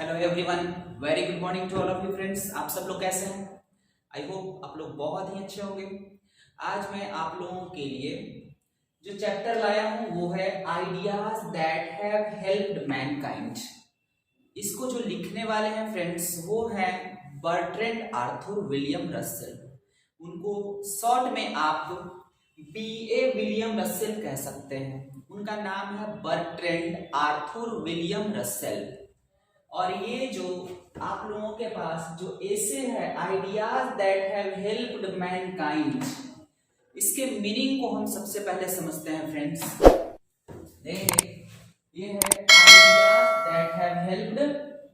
Hello everyone, very good morning to all of you friends. आप सब लोग कैसे हैं? आई होप आप लोग बहुत ही अच्छे होंगे। आज मैं आप लोगों के लिए जो चैप्टर लाया हूं वो है ideas that have helped Mankind. इसको जो लिखने वाले हैं फ्रेंड्स वो हैं बर्ट्रैंड आर्थर विलियम रसेल। उनको शॉर्ट में आप BA विलियम रसेल कह सकते हैं। उनका नाम है बर्ट्रैंड आर्थर विलियम रसेल। और ये जो आप लोगों के पास जो एसे है ideas that have helped Mankind, इसके मीनिंग को हम सबसे पहले समझते हैं फ्रेंड्स। देखिए ये है ideas that have helped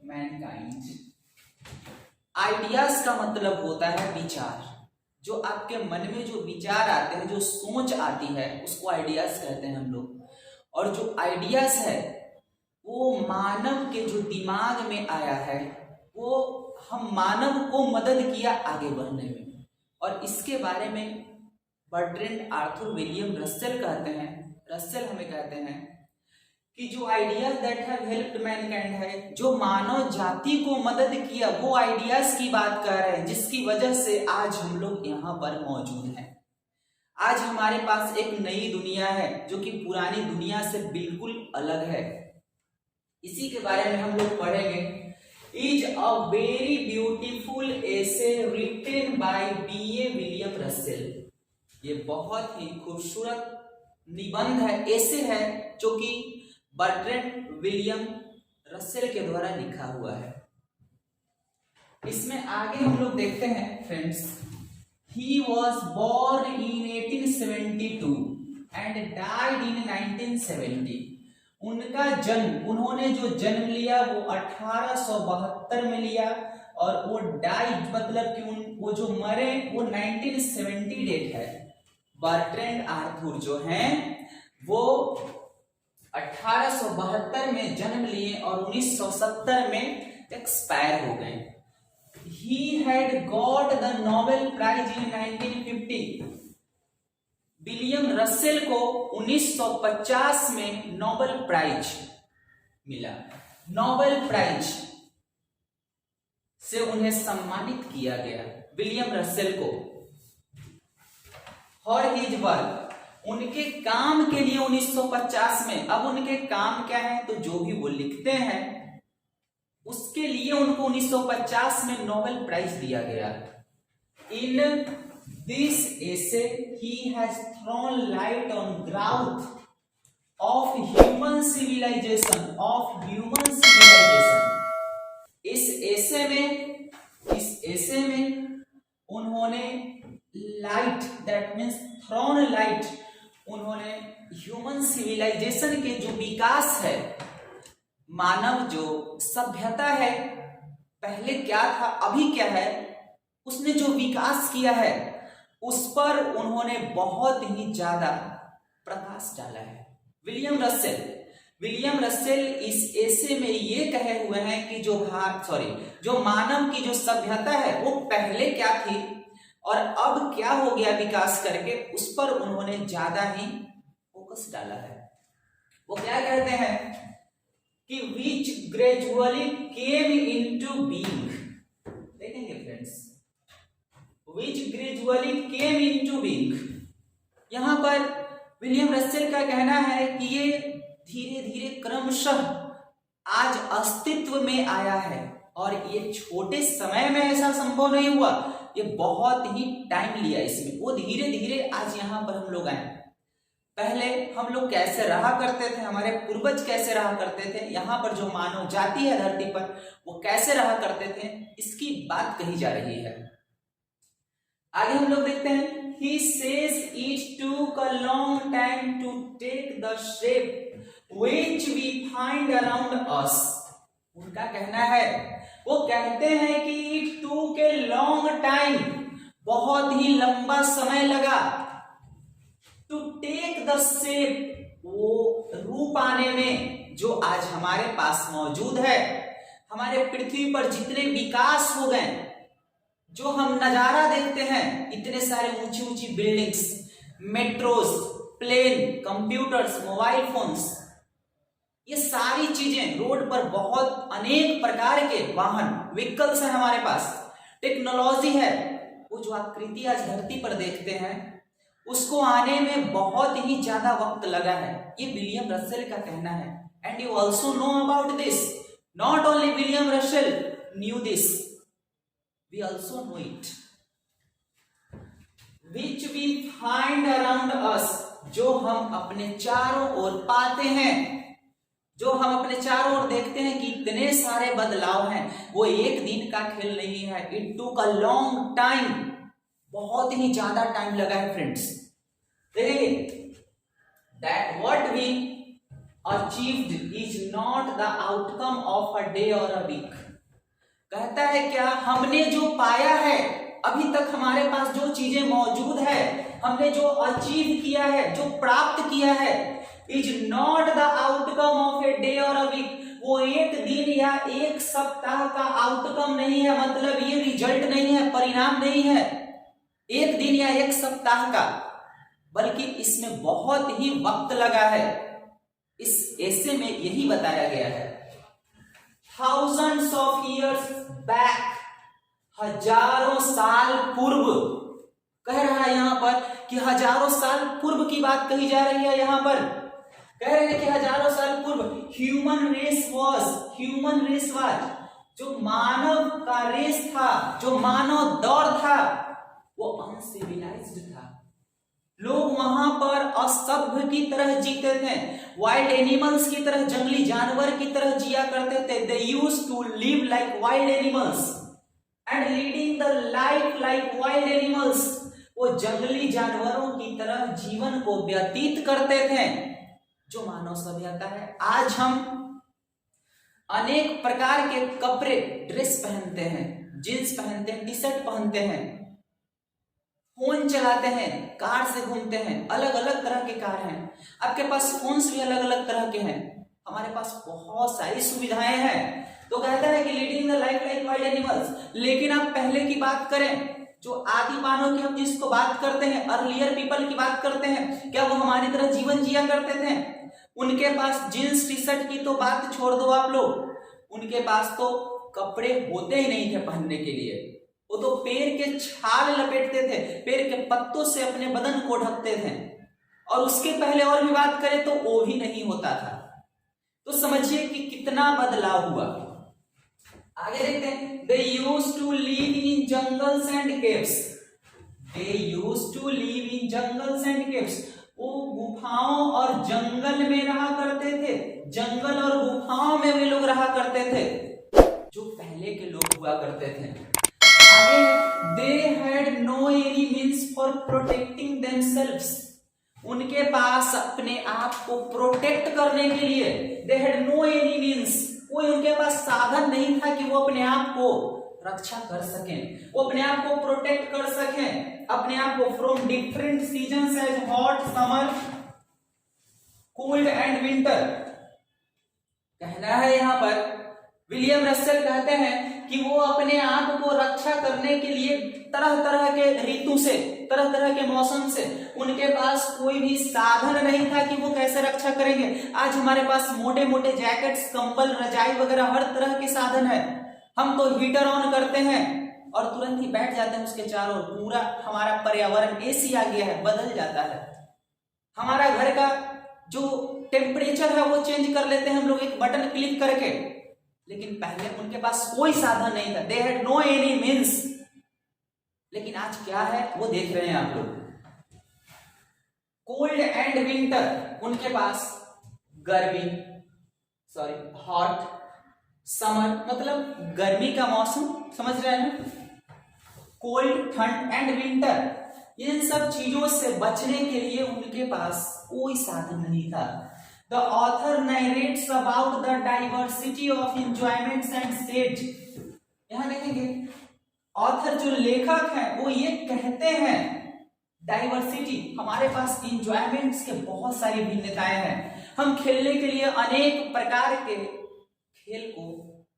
Mankind. Ideas का मतलब होता है विचार। जो आपके मन में जो विचार आते हैं, जो सोच आती है, उसको आइडियाज कहते हैं हम लोग। और जो आइडियाज है वो मानव के जो दिमाग में आया है, वो हम मानव को मदद किया आगे बढ़ने में। और इसके बारे में बर्ट्रैंड आर्थर विलियम रसेल कहते हैं, रसेल हमें कहते हैं कि जो ideas that have helped Mankind है, जो मानव जाति को मदद किया, वो आइडियाज की बात कर रहे हैं, जिसकी वजह से आज हम लोग यहाँ पर मौजूद हैं। आज हमारे पास एक नई दुनिया है जो कि पुरानी दुनिया से बिल्कुल अलग है। इसी के बारे में हम लोग पढ़ेंगे। Is a very beautiful essay written by BA William Russell. ये बहुत ही खूबसूरत निबंध है, एसे है जो कि बर्ट्रैंड विलियम रसेल के द्वारा लिखा हुआ है। इसमें आगे हम लोग देखते हैं friends, he was born in 1872 and died in 1970। उनका जन्म, उन्होंने जो जन्म लिया वो 1872 में लिया और वो डाइड मतलब कि वो जो मरे वो 1970 डेट है। बर्ट्रैंड आर्थर जो हैं वो 1872 में जन्म लिए और 1970 में एक्सपायर हो गए। He had got the Nobel Prize in 1950। William Russell को 1950 में नोबेल प्राइज मिला। नोबेल प्राइज से उन्हें सम्मानित किया गया विलियम रसेल को फॉर हिज वर्क, उनके काम के लिए 1950 में। अब उनके काम क्या है, तो जो भी वो लिखते हैं उसके लिए उनको 1950 में नोबेल प्राइज दिया गया। In this essay he has thrown light on growth of human civilisation, इस एसे में उन्होंने light, that means thrown light, उन्होंने ह्यूमन सिविलाइजेशन के जो विकास है, मानव जो सभ्यता है, पहले क्या था अभी क्या है, उसने जो विकास किया है उस पर उन्होंने बहुत ही ज्यादा प्रकाश डाला है। विलियम रसेल इस एसे में ये कहे हुए हैं कि जो मानव की जो सभ्यता है वो पहले क्या थी और अब क्या हो गया विकास करके, उस पर उन्होंने ज्यादा ही फोकस डाला है। वो क्या कहते हैं कि which gradually came into being। देखेंगे friends, which gradually came into being। यहां पर विलियम रसेल का कहना है कि ये धीरे धीरे क्रमशः आज अस्तित्व में आया है और ये छोटे समय में ऐसा संभव नहीं हुआ, ये बहुत ही टाइम लिया इसमें। वो धीरे धीरे आज यहां पर हम लोग आए। पहले हम लोग कैसे रहा करते थे, हमारे पूर्वज कैसे रहा करते थे, यहाँ पर जो मानव जाति है धरती पर वो कैसे रहा करते थे, इसकी बात कही जा रही है। आगे हम लोग देखते हैं, he says it took a long time to take the shape which we find around us। उनका कहना है, वो कहते हैं कि it took a long time, बहुत ही लंबा समय लगा, टू टेक द शेप, वो रूप आने में जो आज हमारे पास मौजूद है। हमारे पृथ्वी पर जितने विकास हो गए, जो हम नजारा देखते हैं, इतने सारे ऊंची ऊंची buildings, metros, plane, computers, mobile phones, ये सारी चीजें, रोड पर बहुत अनेक प्रकार के वाहन, व्हीकल्स हैं हमारे पास, टेक्नोलॉजी है, वो जो आकृति आज धरती पर देखते हैं उसको आने में बहुत ही ज्यादा वक्त लगा है, ये विलियम रसेल का कहना है। And you also know about this, not only William Russell knew this, we also know it, which we find around us, जो हम अपने चारों ओर पाते हैं, जो हम अपने चारों ओर देखते हैं कि इतने सारे बदलाव हैं, वो एक दिन का खेल नहीं है। It took a long time, बहुत ही ज्यादा टाइम लगा है फ्रेंड्स। देखिए, that what we achieved is not the outcome of a day और अ वीक। कहता है क्या, हमने जो पाया है, अभी तक हमारे पास जो चीजें मौजूद है, हमने जो अचीव किया है, जो प्राप्त किया है, is not the outcome of a day और अ वीक, वो एक दिन या एक सप्ताह का आउटकम नहीं है, मतलब ये रिजल्ट नहीं है, परिणाम नहीं है एक दिन या एक सप्ताह का, बल्कि इसमें बहुत ही वक्त लगा है। इस ऐसे में यही बताया गया है, थाउजेंड्स ऑफ इयर्स बैक, हजारों साल पूर्व, कह रहा है यहां पर कि हजारों साल पूर्व की बात कही जा रही है। यहां पर कह रहे हैं कि हजारों साल पूर्व ह्यूमन रेस वाज, जो मानव का रेस था, जो मानव दौर था, वो अनसिविलाइज्ड था। लोग वहां पर असभ्य की तरह जीते थे, वाइल्ड एनिमल्स की तरह, जंगली जानवर की तरह जिया करते थे। They used to live like wild animals and leading the life like wild animals, वो जंगली जानवरों की तरह जीवन को व्यतीत करते थे, जो मानव सभ्यता है। आज हम अनेक प्रकार के कपड़े, ड्रेस पहनते हैं, जींस पहनते हैं, टी शर्ट पहनते हैं, फोन चलाते हैं, कार से घूमते हैं, अलग अलग तरह के कार हैं, आपके पास फोन्स भी अलग अलग तरह के हैं, हमारे पास बहुत सारी सुविधाएं हैं। तो कहता है कि leading the life like wild animals. लेकिन आप पहले की बात करें, जो आदि मानव की हम जिसको बात करते हैं, अर्लियर पीपल की बात करते हैं, क्या वो हमारी तरह जीवन जिया करते थे? उनके पास जींस टी शर्ट की तो बात छोड़ दो आप लोग, उनके पास तो कपड़े होते ही नहीं थे पहनने के लिए, वो तो पेड़ के छाल लपेटते थे, पेड़ के पत्तों से अपने बदन को ढकते थे। और उसके पहले और भी बात करें तो वो भी नहीं होता था। तो समझिए कि कितना बदलाव हुआ। आगे देखते हैं, they used to live in jungles and caves, they used to live in jungles and caves, वो गुफाओं और जंगल में रहा करते थे, जंगल और गुफाओं में वे लोग रहा करते थे, जो पहले के लोग हुआ करते थे। आगे, they had no any means for protecting themselves, उनके पास अपने आप को प्रोटेक्ट करने के लिए they had no any means, कोई उनके पास साधन नहीं था कि वो अपने आप को रक्षा कर सकें, वो अपने आप को प्रोटेक्ट कर सकें, अपने आप को from different seasons as hot, summer, cold and winter. कहना है यहां पर विलियम रसेल कहते हैं कि वो अपने आप को रक्षा करने के लिए तरह तरह के ऋतु से, तरह तरह के मौसम से, उनके पास कोई भी साधन नहीं था कि वो कैसे रक्षा करेंगे। आज हमारे पास मोटे मोटे जैकेट्स, कंबल, रजाई वगैरह हर तरह के साधन है। हम तो हीटर ऑन करते हैं और तुरंत ही बैठ जाते हैं उसके चारों, पूरा हमारा पर्यावरण एसी आ गया है, बदल जाता है। हमारा घर का जो टेम्परेचर है वो चेंज कर लेते हैं हम लोग एक बटन क्लिक करके। लेकिन पहले उनके पास कोई साधन नहीं था, they had no any means। लेकिन आज क्या है वो देख रहे हैं आप लोग, कोल्ड एंड विंटर, उनके पास गर्मी, हॉट, समर मतलब गर्मी का मौसम, समझ रहे हैं, कोल्ड, ठंड एंड विंटर, इन सब चीजों से बचने के लिए उनके पास कोई साधन नहीं था। The author narrates about the diversity of enjoyments and said, यहां देखेंगे ऑथर जो लेखक हैं वो ये कहते हैं, डाइवर्सिटी, हमारे पास इंजॉयमेंट्स के बहुत सारी भिन्नताएं हैं, हम खेलने के लिए अनेक प्रकार के खेल को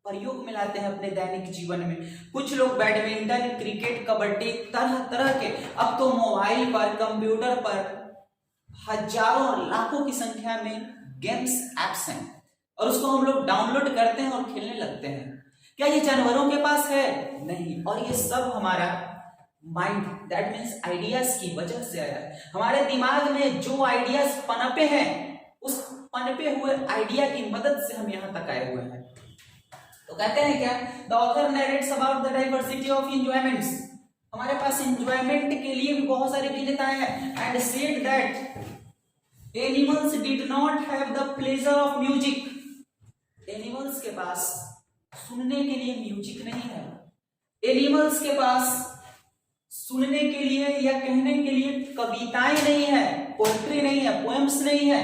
प्रयोग में लाते हैं अपने दैनिक जीवन में। कुछ लोग बैडमिंटन, क्रिकेट, कबड्डी, तरह तरह के, अब तो मोबाइल पर, कंप्यूटर पर हजारों लाखों की संख्या में गेम्स, एप्स हैं और उसको हम लोग डाउनलोड करते हैं और खेलने लगते हैं। क्या ये जानवरों के पास है? नहीं। और ये सब हमारा माइंड, दैट मीन्स आइडियाज की वजह से आया है। हमारे दिमाग में जो आइडियाज पनपे हैं, उस पनपे हुए आइडिया की मदद से हम यहाँ तक आए हुए हैं। तो कहते हैं क्या, the author narrates about the diversity of enjoyments, हमारे पास एंजॉयमेंट के लिए भी बहुत सारी विविधताएं हैं। And said that animals did not have the pleasure of music, animals के पास सुनने के लिए म्यूजिक नहीं है, एनिमल्स के पास सुनने के लिए या कहने के लिए कविताएं नहीं है, पोएट्री नहीं है, पोएम्स नहीं है,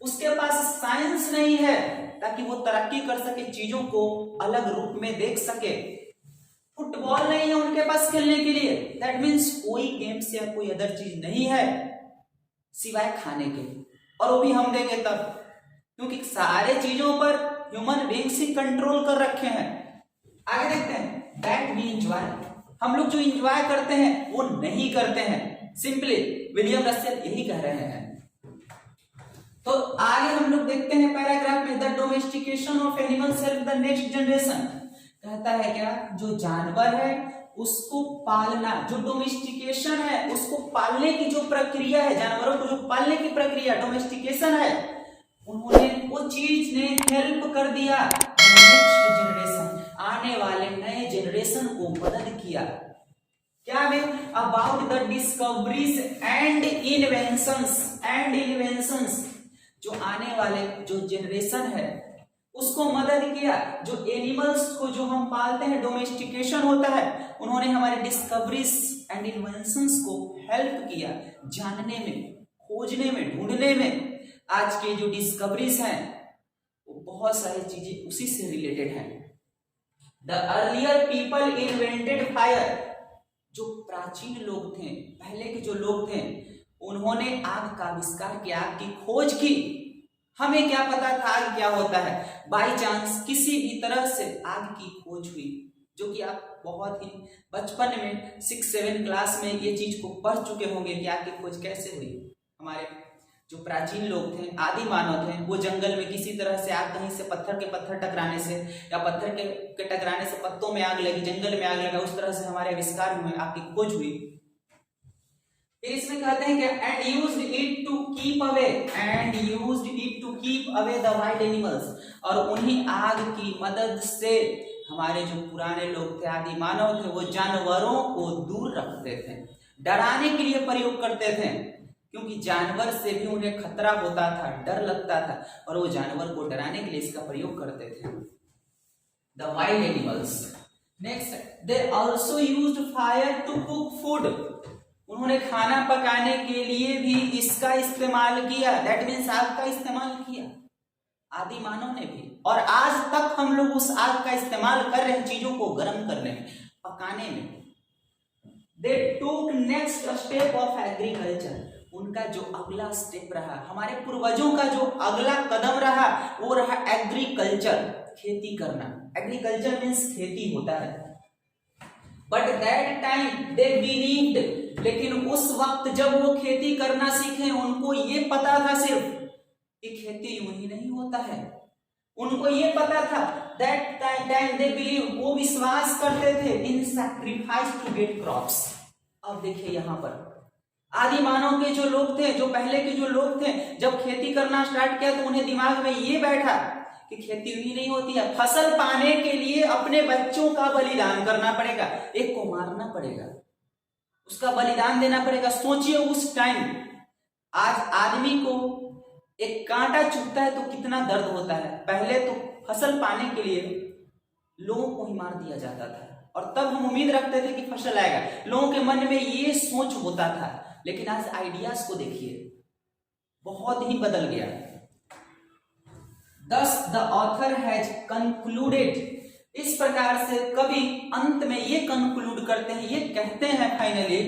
उसके पास साइंस नहीं है ताकि वो तरक्की कर सके, चीजों को अलग रूप में देख सके। फुटबॉल नहीं है उनके पास खेलने के लिए, दैट मीन्स कोई गेम्स या कोई अदर चीज नहीं है सिवाय खाने के, और वो भी हम देंगे तब, क्योंकि सारे चीजों पर ह्यूमन बीइंग्स ही कंट्रोल कर रखे हैं। आगे देखते हैं, दैट वी एंजॉय, हम लोग जो एंजॉय करते हैं वो नहीं करते हैं, सिंपली विलियम रसेल यही कह रहे हैं। तो आगे हम लोग देखते हैं पैराग्राफ में, the domestication of animals help the next generation, कहता है क्या, जो जानवर है उसको पालना, जो डोमेस्टिकेशन है उसको पालने की जो प्रक्रिया है, जानवरों को जो पालने की प्रक्रिया डोमेस्टिकेशन है, उन्होंने वो चीज ने हेल्प कर दिया नेक्स्ट जनरेशन, आने वाले नए जनरेशन को मदद किया। क्या में, about the discoveries and inventions, जो आने वाले जो जनरेशन है उसको मदद किया। जो एनिमल्स को जो हम पालते हैं, डोमेस्टिकेशन होता है, उन्होंने हमारे डिस्कवरीज एंड इन्वेंशंस को हेल्प किया, जानने में, खोजने में, ढूंढने में। आज के जो डिस्कवरीज हैं वो बहुत सारी चीजें उसी से रिलेटेड हैं। The earlier people invented fire, जो प्राचीन लोग थे, पहले के जो लोग थे, उन्होंने आग का आविष्कार किया, आग की खोज की। हमें क्या पता था आग क्या होता है, बाई चांस किसी भी तरह से आग की खोज हुई, जो कि आप बहुत ही बचपन में 6-7 क्लास में ये चीज को पढ़ चुके होंगे कि आग की खोज कैसे हुई। हमारे जो प्राचीन लोग थे, आदि मानव थे, वो जंगल में किसी तरह से आग, कहीं से पत्थर के पत्थर टकराने से या पत्थर के टकराने से पत्तों में आग लगी, जंगल में आग लगा, उस तरह से हमारे आविष्कार हुए, आग की खोज हुई। फिर इसमें कहते हैं कि and used it to keep away the wild animals, और उन्हीं आग की मदद से हमारे जो पुराने लोग थे, आदि मानव थे, वो जानवरों को दूर रखते थे, डराने के लिए प्रयोग करते थे, क्योंकि जानवर से भी उन्हें खतरा होता था, डर लगता था, और वो जानवर को डराने के लिए इसका प्रयोग करते थे। The wild animals. Next, they also used fire to cook food, उन्होंने खाना पकाने के लिए भी इसका इस्तेमाल किया, दैट मीन्स आग का इस्तेमाल किया, आदि मानव ने भी, और आज तक हम लोग उस आग का इस्तेमाल कर रहे हैं चीजों को गर्म करने में, पकाने में। दे टूक नेक्स्ट स्टेप ऑफ एग्रीकल्चर, उनका जो अगला स्टेप रहा, हमारे पूर्वजों का जो अगला कदम रहा, वो रहा एग्रीकल्चर, खेती करना। एग्रीकल्चर मीन्स खेती होता है। But that time they believed, लेकिन उस वक्त जब वो खेती करना सीखे, उनको ये पता था सिर्फ कि खेती यूं ही नहीं होता है, उनको ये पता था, दैट टाइम दे बिलीव, वो विश्वास करते थे इन सैक्रिफाइस टू गेट क्रॉप्स। अब देखिए यहाँ पर आदि मानव के जो लोग थे, जो पहले के जो लोग थे, जब खेती करना स्टार्ट किया तो उन्हें दिमाग में ये बैठा कि खेती ही नहीं होती है, फसल पाने के लिए अपने बच्चों का बलिदान करना पड़ेगा, एक को मारना पड़ेगा, उसका बलिदान देना पड़ेगा। सोचिए उस टाइम, आज आदमी को एक कांटा चुभता है तो कितना दर्द होता है, पहले तो फसल पाने के लिए लोगों को ही मार दिया जाता था, और तब हम उम्मीद रखते थे कि फसल आएगा, लोगों के मन में ये सोच होता था। लेकिन आज आइडियाज को देखिए, बहुत ही बदल गया। Thus the author has concluded, इस प्रकार से कवि अंत में ये कंक्लूड करते हैं, ये कहते हैं finally,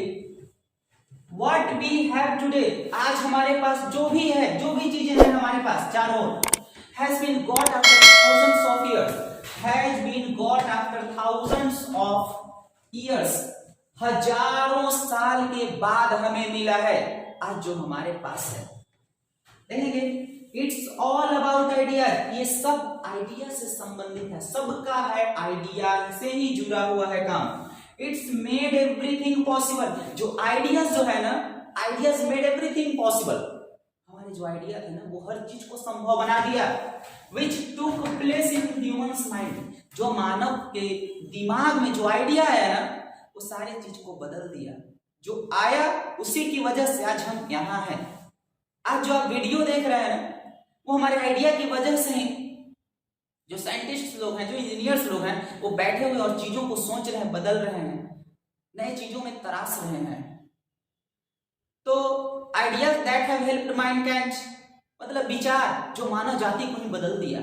what we have today, आज हमारे पास जो भी है, जो भी चीजें हैं हमारे पास चारों, has been got after thousands of years, has been got after thousands of years, हजारों साल के बाद हमें मिला है आज जो हमारे पास है। देखेंगे इट्स ऑल अबाउट आइडिया, ये सब आइडिया से संबंधित है, सबका है आइडिया से ही जुड़ा हुआ है काम। इट्स मेड एवरीथिंग पॉसिबल, जो आइडियाज जो है ना, आइडियाज मेड एवरीथिंग पॉसिबल, हमारे जो आइडिया थे ना वो हर चीज को संभव बना दिया। Which took place in humans mind, जो मानव के दिमाग में जो आइडिया आया ना वो सारी चीज को बदल दिया, जो आया उसी की वजह से आज हम यहाँ हैं। आज जो आप वीडियो देख रहे हैं ना वो हमारे आइडिया की वजह से ही, जो साइंटिस्ट लोग हैं, जो इंजीनियर्स लोग हैं, वो बैठे हुए और चीजों को सोच रहे हैं, बदल रहे हैं, नए चीजों में तराश रहे हैं। तो ideas that have helped Mankind, मतलब विचार जो मानव जाति को ही बदल दिया,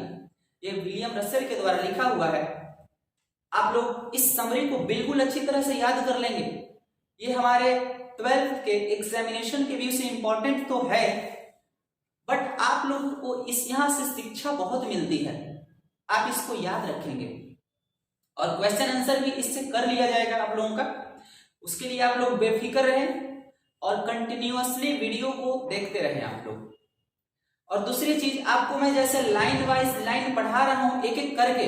ये विलियम रसेल के द्वारा लिखा हुआ है। आप लोग इस समरी को बिल्कुल अच्छी तरह से याद कर लेंगे, ये हमारे 12th के एग्जामिनेशन के व्यू से इंपॉर्टेंट तो है, बट आप लोगों को इस यहां से शिक्षा बहुत मिलती है, आप इसको याद रखेंगे और क्वेश्चन आंसर भी इससे कर लिया जाएगा आप लोगों का। उसके लिए आप लोग बेफिक्र रहें और कंटिन्यूअसली वीडियो को देखते रहें आप लोग। और दूसरी चीज, आपको मैं जैसे लाइन वाइज लाइन पढ़ा रहा हूं एक एक करके,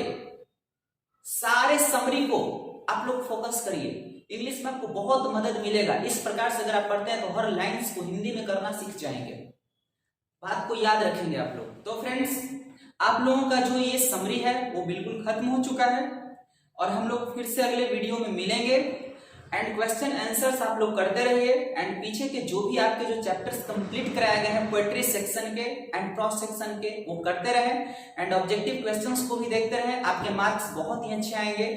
सारे समरी को आप लोग फोकस करिए, इंग्लिश में आपको बहुत मदद मिलेगा। इस प्रकार से अगर आप पढ़ते हैं तो हर लाइंस को हिंदी में करना सीख जाएंगे, बात को याद रखेंगे आप लोग। तो फ्रेंड्स, आप लोगों का जो ये समरी है वो बिल्कुल खत्म हो चुका है और हम लोग फिर से अगले वीडियो में मिलेंगे। एंड क्वेश्चन आंसर्स आप लोग करते रहिए एंड पीछे के जो भी आपके जो चैप्टर्स कंप्लीट कराए गए हैं पोएट्री सेक्शन के एंड प्रॉस सेक्शन के, वो करते रहें एंड ऑब्जेक्टिव क्वेश्चंस को भी देखते रहें, आपके मार्क्स बहुत ही अच्छे आएंगे।